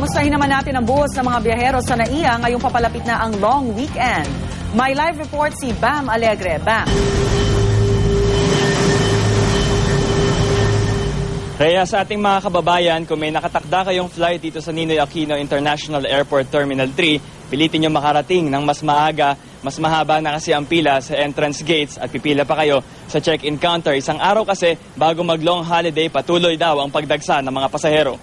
Kamustahin naman natin ang buhos ng mga biyahero sa NAIA ngayong papalapit na ang long weekend. May live report si Bam Alegre. Bam. Kaya sa ating mga kababayan, kung may nakatakda kayong flight dito sa Ninoy Aquino International Airport Terminal 3, pilitin nyo makarating ng mas maaga, mas mahaba na kasi ang pila sa entrance gates at pipila pa kayo sa check-in counter. Isang araw kasi bago mag-long holiday, patuloy daw ang pagdagsa ng mga pasahero.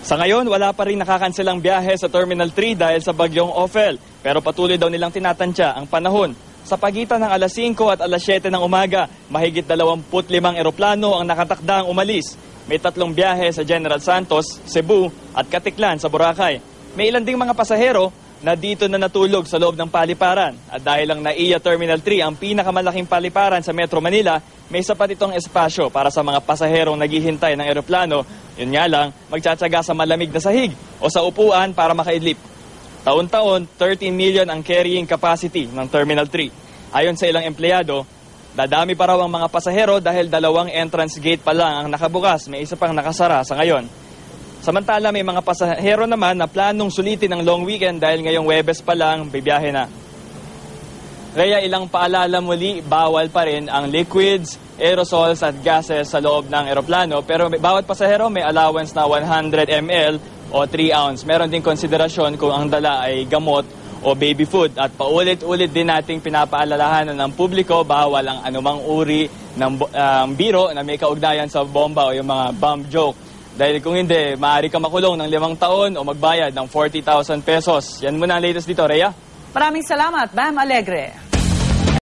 Sa ngayon, wala pa rin nakakanselang biyahe sa Terminal 3 dahil sa bagyong Ophel. Pero patuloy daw nilang tinatansya ang panahon. Sa pagitan ng alas 5 at alas 7 ng umaga, mahigit 25 eroplano ang nakatakdang umalis. May 3 biyahe sa General Santos, Cebu at Katiklan sa Boracay. May ilan ding mga pasahero na dito na natulog sa loob ng paliparan. At dahil ang NAIA Terminal 3 ang pinakamalaking paliparan sa Metro Manila, may sapat itong espasyo para sa mga pasaherong naghihintay ng eroplano. Yun nga lang, magtsatsaga sa malamig na sahig o sa upuan para makaidlip. Taon-taon, 13 million ang carrying capacity ng Terminal 3. Ayon sa ilang empleyado, dadami pa raw ang mga pasahero dahil 2 entrance gate pa lang ang nakabukas, may isa pang nakasara sa ngayon. Samantala, may mga pasahero naman na planong sulitin ang long weekend dahil ngayong Huwebes pa lang bibiyahe na. Kaya ilang paalala muli, bawal pa rin ang liquids, aerosols at gases sa loob ng eroplano. Pero bawat pasahero may allowance na 100 ml o 3 ounce. Meron din konsiderasyon kung ang dala ay gamot o baby food. At paulit-ulit din nating pinapaalalahanan ng publiko, bawal ang anumang uri ng biro na may kaugnayan sa bomba o yung mga bomb joke. Dahil kung hindi, maaari ka makulong ng 5 taon o magbayad ng 40,000 pesos. Yan muna ang latest dito, Rhea. Maraming salamat, Bam Alegre.